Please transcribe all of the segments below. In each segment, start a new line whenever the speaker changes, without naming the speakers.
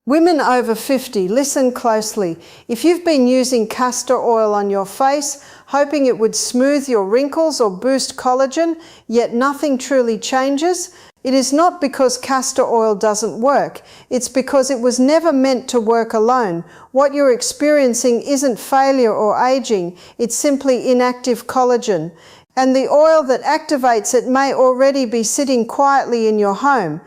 Women over 50, listen closely. If you've been using castor oil on your face, hoping it would smooth your wrinkles or boost collagen, yet nothing truly changes, it is not because castor oil doesn't work. It's because it was never meant to work alone. What you're experiencing isn't failure or aging, it's simply inactive collagen. And the oil that activates it may already be sitting quietly in your home.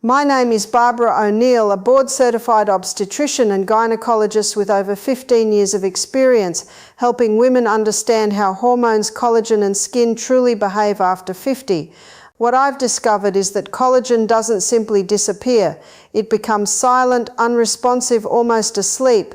My name is Barbara O'Neill, a board-certified obstetrician and gynecologist with over 15 years of experience helping women understand how hormones, collagen and skin truly behave after 50. What I've discovered is that collagen doesn't simply disappear. It becomes silent, unresponsive, almost asleep.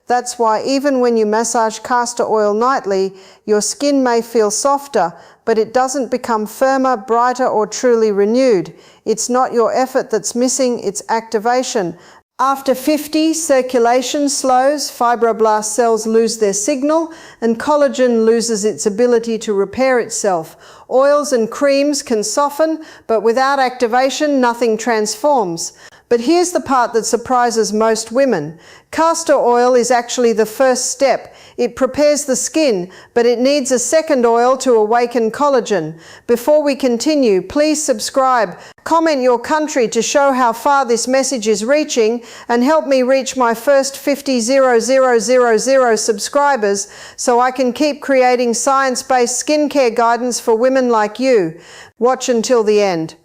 That's why even when you massage castor oil nightly, your skin may feel softer, but it doesn't become firmer, brighter, or truly renewed. It's not your effort that's missing, it's activation. After 50, circulation slows, fibroblast cells lose their signal, and collagen loses its ability to repair itself. Oils and creams can soften, but without activation, nothing transforms. But here's the part that surprises most women. Castor oil is actually the first step. It prepares the skin, but it needs a second oil to awaken collagen. Before we continue, please subscribe, comment your country to show how far this message is reaching, and help me reach my first 50,000 subscribers so I can keep creating science-based skincare guidance for women like you. Watch until the end.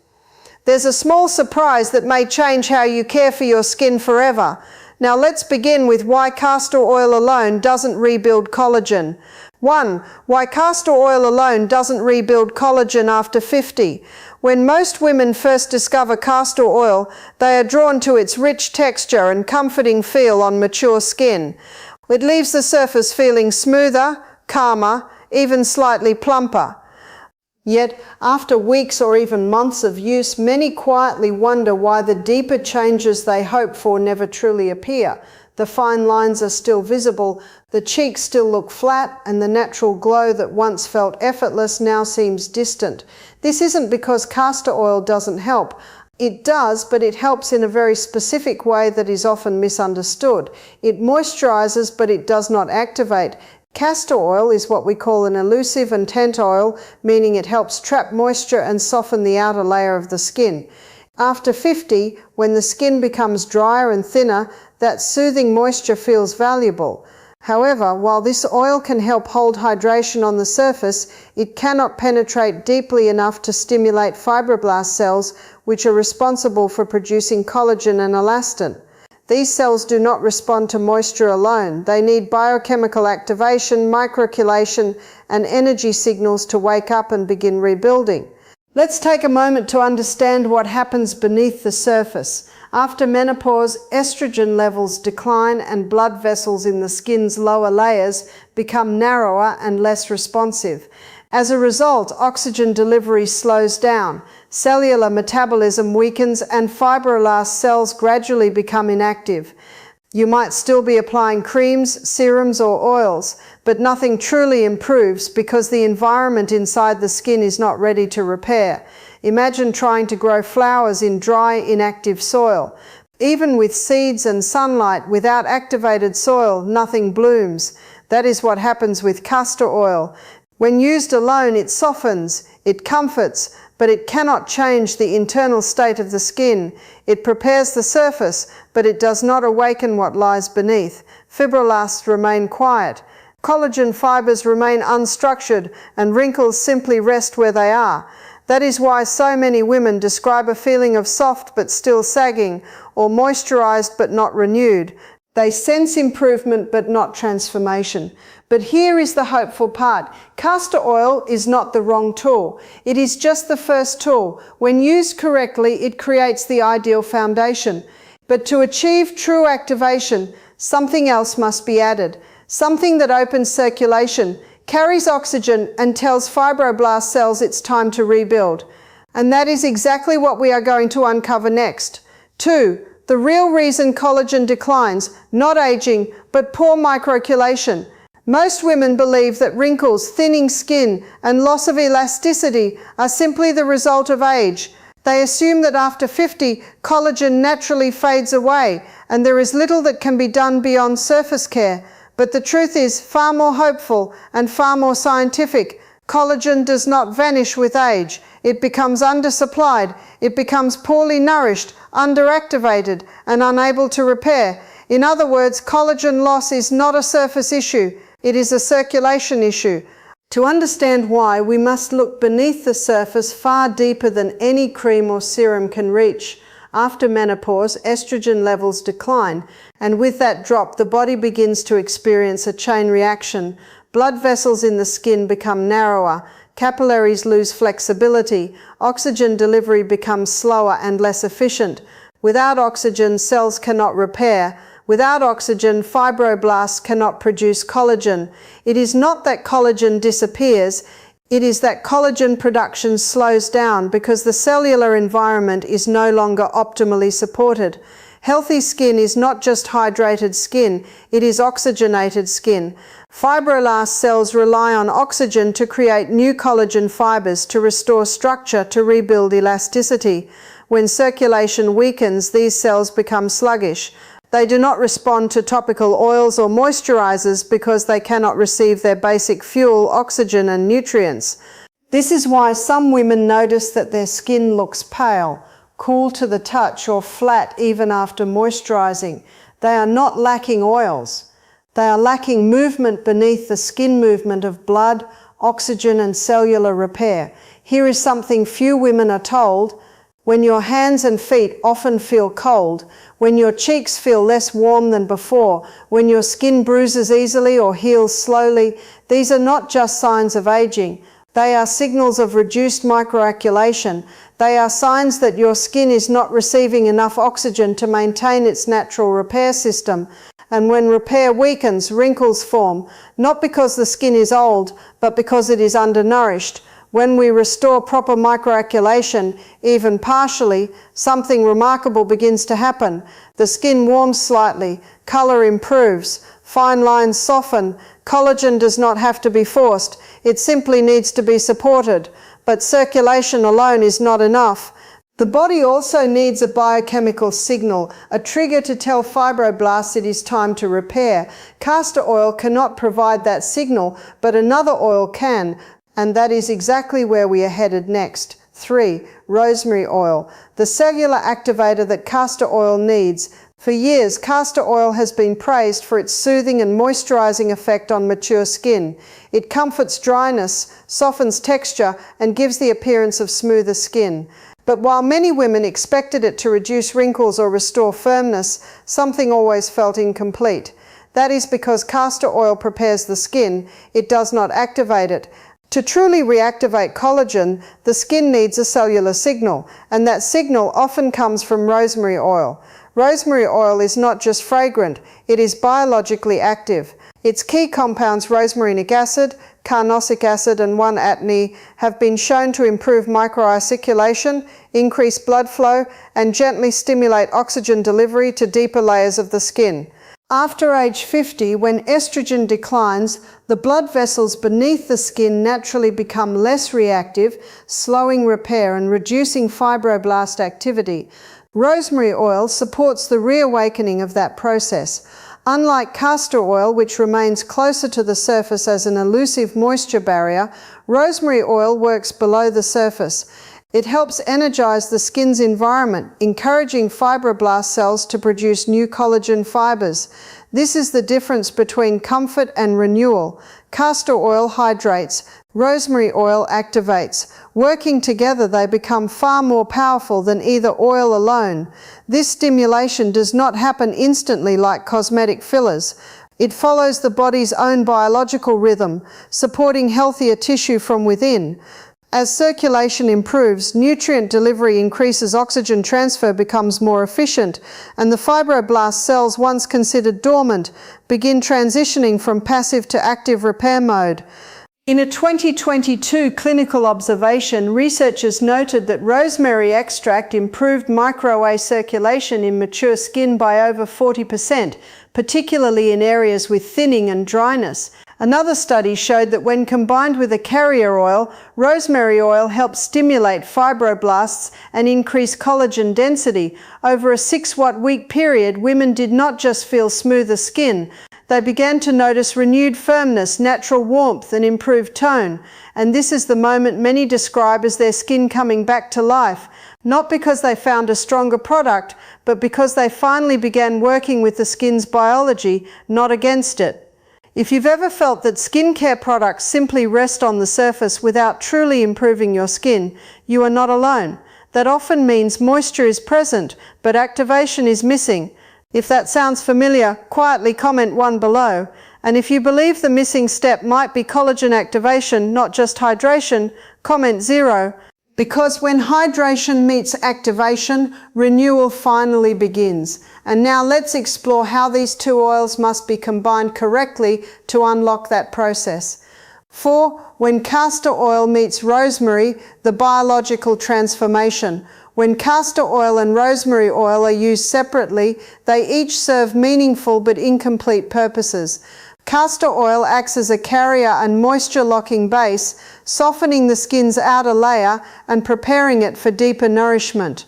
There's a small surprise that may change how you care for your skin forever. Now let's begin with why castor oil alone doesn't rebuild collagen. 1. Why castor oil alone doesn't rebuild collagen after 50. When most women first discover castor oil, they are drawn to its rich texture and comforting feel on mature skin. It leaves the surface feeling smoother, calmer, even slightly plumper. Yet, after weeks or even months of use, many quietly wonder why the deeper changes they hope for never truly appear. The fine lines are still visible, the cheeks still look flat, and the natural glow that once felt effortless now seems distant. This isn't because castor oil doesn't help. It does, but it helps in a very specific way that is often misunderstood. It moisturizes, but it does not activate. Castor oil is what we call an elusive and tent oil, meaning it helps trap moisture and soften the outer layer of the skin. After 50, when the skin becomes drier and thinner, that soothing moisture feels valuable. However, while this oil can help hold hydration on the surface, it cannot penetrate deeply enough to stimulate fibroblast cells, which are responsible for producing collagen and elastin. These cells do not respond to moisture alone. They need biochemical activation, microcirculation, and energy signals to wake up and begin rebuilding. Let's take a moment to understand what happens beneath the surface. After menopause, estrogen levels decline and blood vessels in the skin's lower layers become narrower and less responsive. As a result, oxygen delivery slows down, cellular metabolism weakens, and fibroblast cells gradually become inactive. You might still be applying creams, serums, or oils, but nothing truly improves because the environment inside the skin is not ready to repair. Imagine trying to grow flowers in dry, inactive soil. Even with seeds and sunlight, without activated soil, nothing blooms. That is what happens with castor oil. When used alone, it softens, it comforts, but it cannot change the internal state of the skin. It prepares the surface, but it does not awaken what lies beneath. Fibroblasts remain quiet. Collagen fibers remain unstructured, and wrinkles simply rest where they are. That is why so many women describe a feeling of soft but still sagging, or moisturized but not renewed. They sense improvement but not transformation. But here is the hopeful part. Castor oil is not the wrong tool. It is just the first tool. When used correctly, it creates the ideal foundation. But to achieve true activation, something else must be added. Something that opens circulation, carries oxygen, and tells fibroblast cells it's time to rebuild. And that is exactly what we are going to uncover next. 2. The real reason collagen declines, not aging, but poor microcirculation. Most women believe that wrinkles, thinning skin, and loss of elasticity are simply the result of age. They assume that after 50, collagen naturally fades away, and there is little that can be done beyond surface care. But the truth is far more hopeful and far more scientific. Collagen does not vanish with age. It becomes undersupplied. It becomes poorly nourished, underactivated, and unable to repair. In other words, collagen loss is not a surface issue. It is a circulation issue. To understand why, we must look beneath the surface far deeper than any cream or serum can reach. After menopause, estrogen levels decline, and with that drop, the body begins to experience a chain reaction. Blood vessels in the skin become narrower, capillaries lose flexibility, oxygen delivery becomes slower and less efficient. Without oxygen, cells cannot repair. Without oxygen, fibroblasts cannot produce collagen. It is not that collagen disappears, it is that collagen production slows down because the cellular environment is no longer optimally supported. Healthy skin is not just hydrated skin, it is oxygenated skin. Fibroblast cells rely on oxygen to create new collagen fibers, to restore structure, to rebuild elasticity. When circulation weakens, these cells become sluggish. They do not respond to topical oils or moisturizers because they cannot receive their basic fuel, oxygen and nutrients. This is why some women notice that their skin looks pale, cool to the touch, or flat even after moisturizing. They are not lacking oils. They are lacking movement beneath the skin movement of blood, oxygen and cellular repair. Here is something few women are told. When your hands and feet often feel cold, when your cheeks feel less warm than before, when your skin bruises easily or heals slowly, these are not just signs of aging. They are signals of reduced microcirculation. They are signs that your skin is not receiving enough oxygen to maintain its natural repair system. And when repair weakens, wrinkles form, not because the skin is old, but because it is undernourished. When we restore proper microcirculation, even partially, something remarkable begins to happen. The skin warms slightly, color improves, fine lines soften. Collagen does not have to be forced, it simply needs to be supported. But circulation alone is not enough. The body also needs a biochemical signal, a trigger to tell fibroblasts it is time to repair. Castor oil cannot provide that signal, but another oil can. And that is exactly where we are headed next. 3. Rosemary oil, the cellular activator that castor oil needs. For years, castor oil has been praised for its soothing and moisturizing effect on mature skin. It comforts dryness, softens texture, and gives the appearance of smoother skin. But while many women expected it to reduce wrinkles or restore firmness, something always felt incomplete. That is because castor oil prepares the skin, it does not activate it. To truly reactivate collagen, the skin needs a cellular signal, and that signal often comes from rosemary oil. Rosemary oil is not just fragrant, it is biologically active. Its key compounds rosmarinic acid, carnosic acid and 1-atnine have been shown to improve microcirculation, increase blood flow, and gently stimulate oxygen delivery to deeper layers of the skin. After age 50, when estrogen declines, the blood vessels beneath the skin naturally become less reactive, slowing repair and reducing fibroblast activity. Rosemary oil supports the reawakening of that process. Unlike castor oil, which remains closer to the surface as an elusive moisture barrier, rosemary oil works below the surface. It helps energize the skin's environment, encouraging fibroblast cells to produce new collagen fibers. This is the difference between comfort and renewal. Castor oil hydrates, rosemary oil activates. Working together, they become far more powerful than either oil alone. This stimulation does not happen instantly like cosmetic fillers. It follows the body's own biological rhythm, supporting healthier tissue from within. As circulation improves, nutrient delivery increases, oxygen transfer becomes more efficient, and the fibroblast cells once considered dormant begin transitioning from passive to active repair mode. In a 2022 clinical observation, researchers noted that rosemary extract improved microwave circulation in mature skin by over 40%, particularly in areas with thinning and dryness. Another study showed that when combined with a carrier oil, rosemary oil helped stimulate fibroblasts and increase collagen density. Over a 6-week period, women did not just feel smoother skin, they began to notice renewed firmness, natural warmth, and improved tone. And this is the moment many describe as their skin coming back to life, not because they found a stronger product, but because they finally began working with the skin's biology, not against it. If you've ever felt that skincare products simply rest on the surface without truly improving your skin, you are not alone. That often means moisture is present, but activation is missing. If that sounds familiar, quietly comment 1 below. And if you believe the missing step might be collagen activation, not just hydration, comment 0. Because when hydration meets activation, renewal finally begins. And now let's explore how these two oils must be combined correctly to unlock that process. 4. When castor oil meets rosemary, the biological transformation. When castor oil and rosemary oil are used separately, they each serve meaningful but incomplete purposes. Castor oil acts as a carrier and moisture-locking base, softening the skin's outer layer and preparing it for deeper nourishment.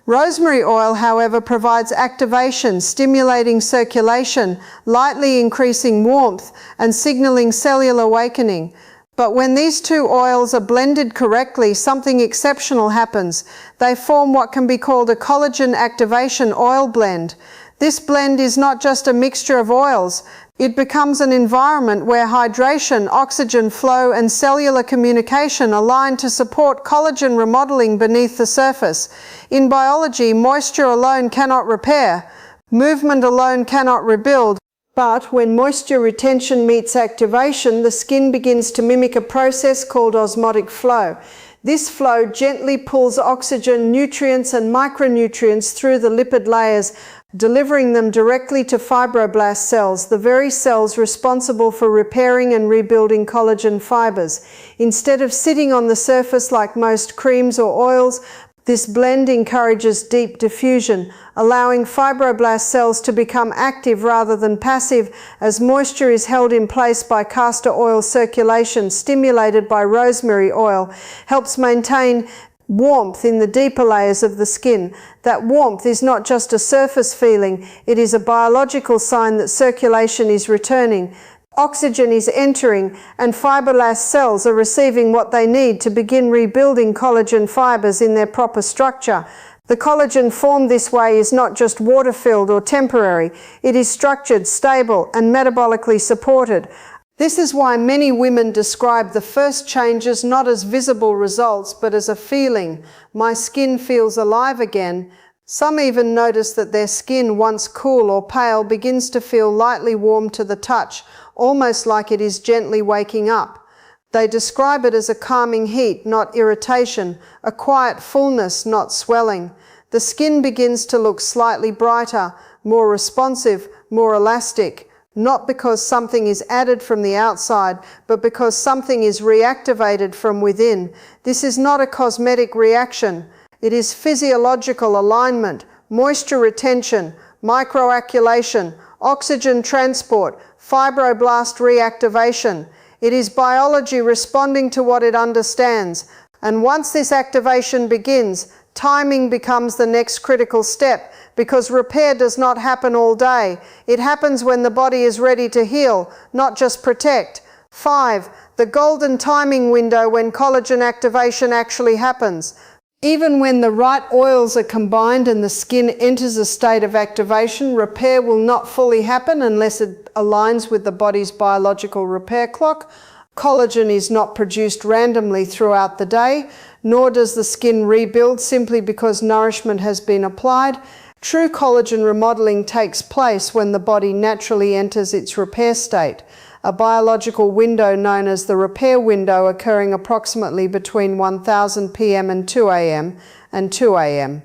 Rosemary oil, however, provides activation, stimulating circulation, lightly increasing warmth, and signaling cellular awakening. But when these two oils are blended correctly, something exceptional happens. They form what can be called a collagen activation oil blend. This blend is not just a mixture of oils. It becomes an environment where hydration, oxygen flow, and cellular communication align to support collagen remodeling beneath the surface. In biology, moisture alone cannot repair. Movement alone cannot rebuild. But when moisture retention meets activation, the skin begins to mimic a process called osmotic flow. This flow gently pulls oxygen, nutrients, and micronutrients through the lipid layers, delivering them directly to fibroblast cells, the very cells responsible for repairing and rebuilding collagen fibers. Instead of sitting on the surface like most creams or oils, this blend encourages deep diffusion, allowing fibroblast cells to become active rather than passive, as moisture is held in place by castor oil circulation, stimulated by rosemary oil, helps maintain warmth in the deeper layers of the skin. That warmth is not just a surface feeling, it is a biological sign that circulation is returning. Oxygen is entering and fibroblast cells are receiving what they need to begin rebuilding collagen fibers in their proper structure. The collagen formed this way is not just water-filled or temporary. It is structured, stable, and metabolically supported. This is why many women describe the first changes not as visible results, but as a feeling. My skin feels alive again. Some even notice that their skin, once cool or pale, begins to feel lightly warm to the touch, almost like it is gently waking up. They describe it as a calming heat, not irritation, a quiet fullness, not swelling. The skin begins to look slightly brighter, more responsive, more elastic, not because something is added from the outside, but because something is reactivated from within. This is not a cosmetic reaction. It is physiological alignment, moisture retention, microcirculation, oxygen transport, fibroblast reactivation. It is biology responding to what it understands. And once this activation begins, timing becomes the next critical step, because repair does not happen all day. It happens when the body is ready to heal, not just protect. 5. The golden timing window when collagen activation actually happens. Even when the right oils are combined and the skin enters a state of activation, repair will not fully happen unless it aligns with the body's biological repair clock. Collagen is not produced randomly throughout the day, nor does the skin rebuild simply because nourishment has been applied. True collagen remodeling takes place when the body naturally enters its repair state, a biological window known as the repair window occurring approximately between 1000 p.m. and 2 a.m. and 2 a.m.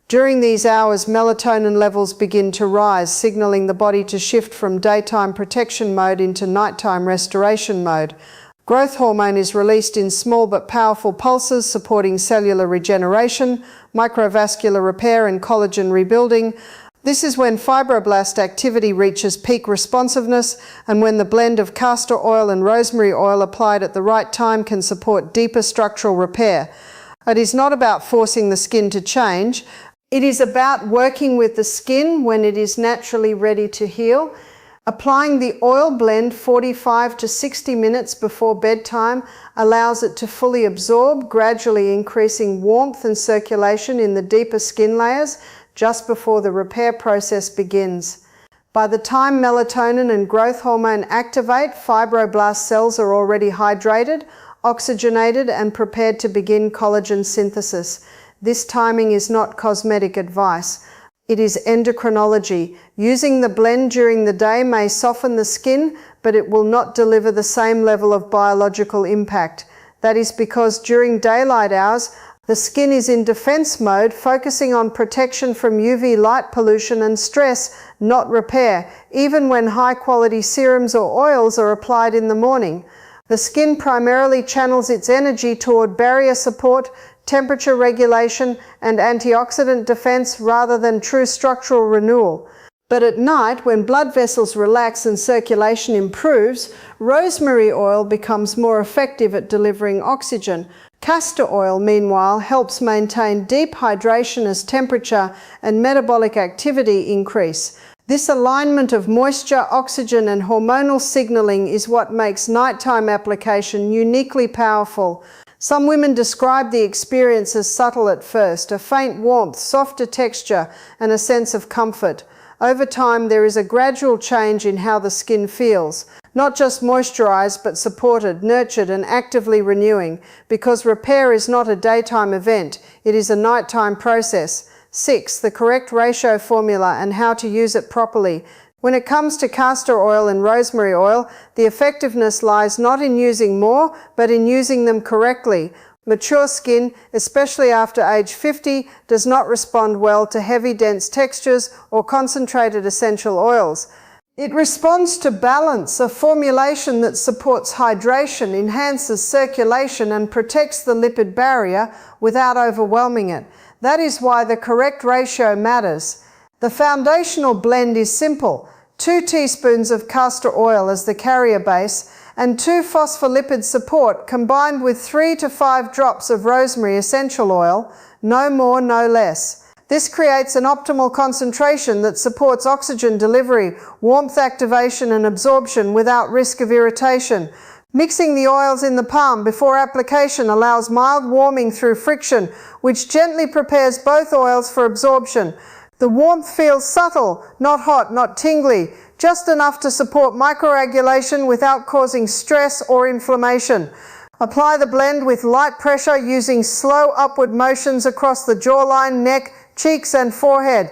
During these hours, melatonin levels begin to rise, signaling the body to shift from daytime protection mode into nighttime restoration mode. Growth hormone is released in small but powerful pulses, supporting cellular regeneration, microvascular repair, and collagen rebuilding. This is when fibroblast activity reaches peak responsiveness and when the blend of castor oil and rosemary oil applied at the right time can support deeper structural repair. It is not about forcing the skin to change. It is about working with the skin when it is naturally ready to heal. Applying the oil blend 45 to 60 minutes before bedtime allows it to fully absorb, gradually increasing warmth and circulation in the deeper skin layers just before the repair process begins. By the time melatonin and growth hormone activate, fibroblast cells are already hydrated, oxygenated, and prepared to begin collagen synthesis. This timing is not cosmetic advice. It is endocrinology. Using the blend during the day may soften the skin, but it will not deliver the same level of biological impact. That is because during daylight hours, the skin is in defense mode, focusing on protection from UV light pollution and stress, not repair, even when high-quality serums or oils are applied in the morning. The skin primarily channels its energy toward barrier support, temperature regulation, and antioxidant defense rather than true structural renewal. But at night, when blood vessels relax and circulation improves, rosemary oil becomes more effective at delivering oxygen. Castor oil, meanwhile, helps maintain deep hydration as temperature and metabolic activity increase. This alignment of moisture, oxygen, and hormonal signaling is what makes nighttime application uniquely powerful. Some women describe the experience as subtle at first, a faint warmth, softer texture, and a sense of comfort. Over time, there is a gradual change in how the skin feels. Not just moisturized, but supported, nurtured, and actively renewing, because repair is not a daytime event, it is a nighttime process. 6. The correct ratio formula and how to use it properly. When it comes to castor oil and rosemary oil, the effectiveness lies not in using more, but in using them correctly. Mature skin, especially after age 50, does not respond well to heavy, dense textures or concentrated essential oils. It responds to balance, a formulation that supports hydration, enhances circulation, and protects the lipid barrier without overwhelming it. That is why the correct ratio matters. The foundational blend is simple: 2 teaspoons of castor oil as the carrier base and 2 phospholipid support combined with 3 to 5 drops of rosemary essential oil, no more, no less. This creates an optimal concentration that supports oxygen delivery, warmth activation, and absorption without risk of irritation. Mixing the oils in the palm before application allows mild warming through friction, which gently prepares both oils for absorption. The warmth feels subtle, not hot, not tingly, just enough to support microagulation without causing stress or inflammation. Apply the blend with light pressure using slow upward motions across the jawline, neck, cheeks, and forehead.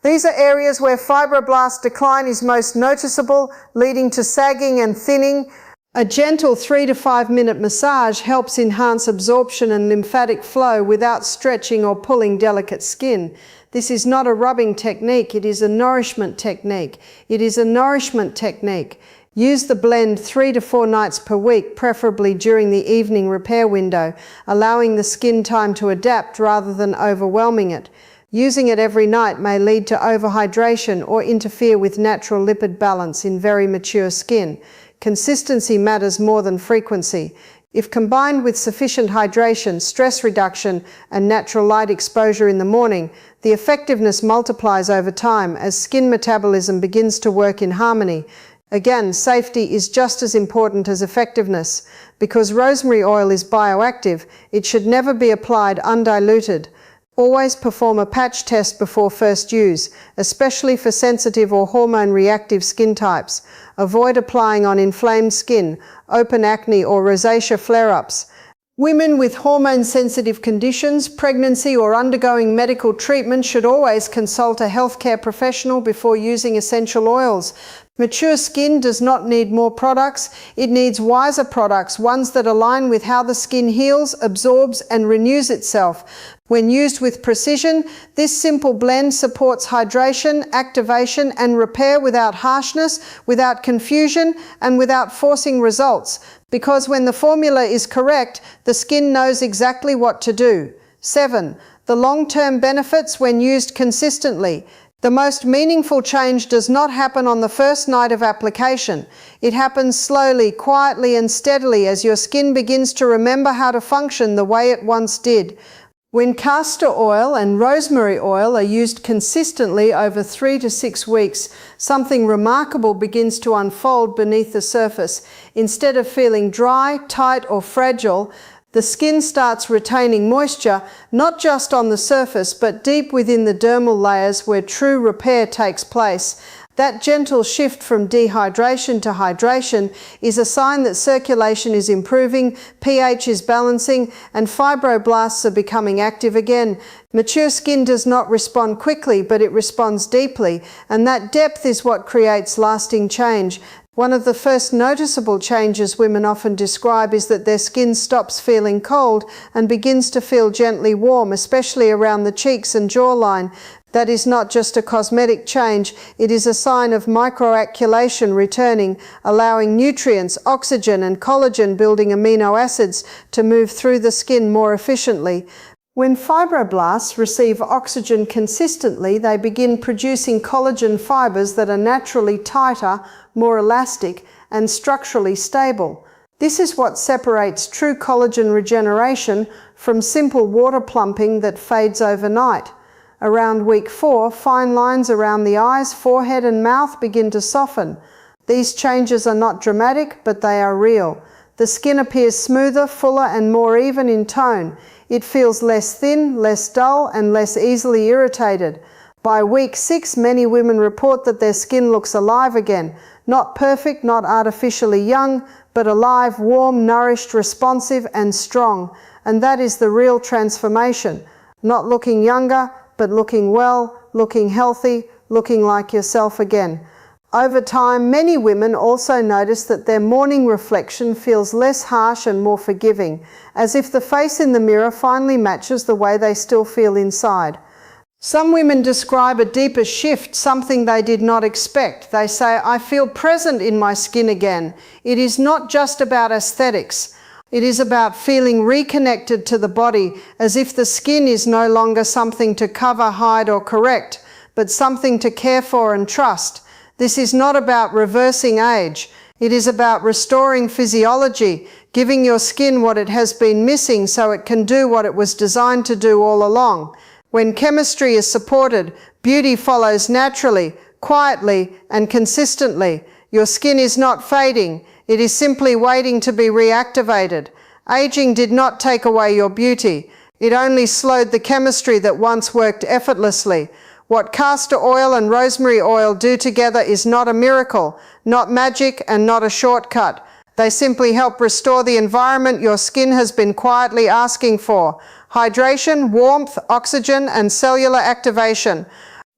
These are areas where fibroblast decline is most noticeable, leading to sagging and thinning. A gentle 3 to 5 minute massage helps enhance absorption and lymphatic flow without stretching or pulling delicate skin. This is not a rubbing technique, it is a nourishment technique. It is a nourishment technique. Use the blend 3 to 4 nights per week, preferably during the evening repair window, allowing the skin time to adapt rather than overwhelming it. Using it every night may lead to overhydration or interfere with natural lipid balance in very mature skin. Consistency matters more than frequency. If combined with sufficient hydration, stress reduction, and natural light exposure in the morning, the effectiveness multiplies over time as skin metabolism begins to work in harmony. Again, safety is just as important as effectiveness. Because rosemary oil is bioactive, it should never be applied undiluted. Always perform a patch test before first use, especially for sensitive or hormone-reactive skin types. Avoid applying on inflamed skin, open acne, or rosacea flare-ups. Women with hormone-sensitive conditions, pregnancy, or undergoing medical treatment should always consult a healthcare professional before using essential oils. Mature skin does not need more products, it needs wiser products, ones that align with how the skin heals, absorbs, and renews itself. When used with precision, this simple blend supports hydration, activation, and repair without harshness, without confusion, and without forcing results. Because when the formula is correct, the skin knows exactly what to do. 7. The long-term benefits when used consistently. The most meaningful change does not happen on the first night of application. It happens slowly, quietly and steadily as your skin begins to remember how to function the way it once did. When castor oil and rosemary oil are used consistently over 3 to 6 weeks, something remarkable begins to unfold beneath the surface. Instead of feeling dry, tight or fragile, the skin starts retaining moisture, not just on the surface, but deep within the dermal layers where true repair takes place. That gentle shift from dehydration to hydration is a sign that circulation is improving, pH is balancing, and fibroblasts are becoming active again. Mature skin does not respond quickly, but it responds deeply, and that depth is what creates lasting change. One of the first noticeable changes women often describe is that their skin stops feeling cold and begins to feel gently warm, especially around the cheeks and jawline. That is not just a cosmetic change, it is a sign of microcirculation returning, allowing nutrients, oxygen and collagen-building amino acids to move through the skin more efficiently. When fibroblasts receive oxygen consistently, they begin producing collagen fibers that are naturally tighter, more elastic, and structurally stable. This is what separates true collagen regeneration from simple water plumping that fades overnight. Around week 4, fine lines around the eyes, forehead, and mouth begin to soften. These changes are not dramatic, but they are real. The skin appears smoother, fuller, and more even in tone. It feels less thin, less dull, and less easily irritated. By week 6, many women report that their skin looks alive again. Not perfect, not artificially young, but alive, warm, nourished, responsive, and strong. And that is the real transformation. Not looking younger, but looking well, looking healthy, looking like yourself again. Over time, many women also notice that their morning reflection feels less harsh and more forgiving, as if the face in the mirror finally matches the way they still feel inside. Some women describe a deeper shift, something they did not expect. They say, "I feel present in my skin again." It is not just about aesthetics. It is about feeling reconnected to the body, as if the skin is no longer something to cover, hide, or correct, but something to care for and trust. This is not about reversing age. It is about restoring physiology, giving your skin what it has been missing so it can do what it was designed to do all along. When chemistry is supported, beauty follows naturally, quietly, and consistently. Your skin is not fading. It is simply waiting to be reactivated. Aging did not take away your beauty. It only slowed the chemistry that once worked effortlessly. What castor oil and rosemary oil do together is not a miracle, not magic, and not a shortcut. They simply help restore the environment your skin has been quietly asking for: hydration, warmth, oxygen, and cellular activation.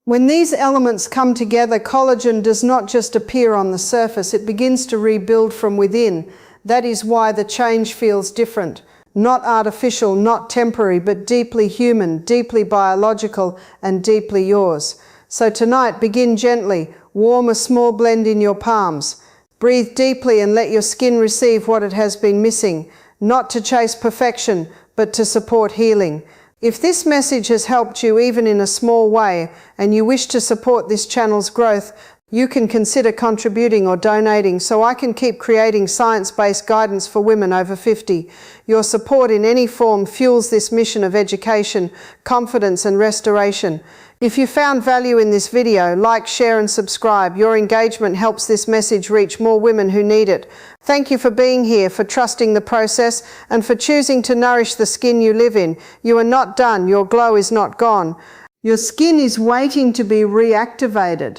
When these elements come together, collagen does not just appear on the surface, it begins to rebuild from within. That is why the change feels different. Not artificial, not temporary, but deeply human, deeply biological, and deeply yours. So tonight, begin gently. Warm a small blend in your palms. Breathe deeply and let your skin receive what it has been missing, not to chase perfection, but to support healing. If this message has helped you even in a small way, and you wish to support this channel's growth, you can consider contributing or donating so I can keep creating science-based guidance for women over 50. Your support in any form fuels this mission of education, confidence and restoration. If you found value in this video, like, share and subscribe. Your engagement helps this message reach more women who need it. Thank you for being here, for trusting the process, and for choosing to nourish the skin you live in. You are not done. Your glow is not gone. Your skin is waiting to be reactivated.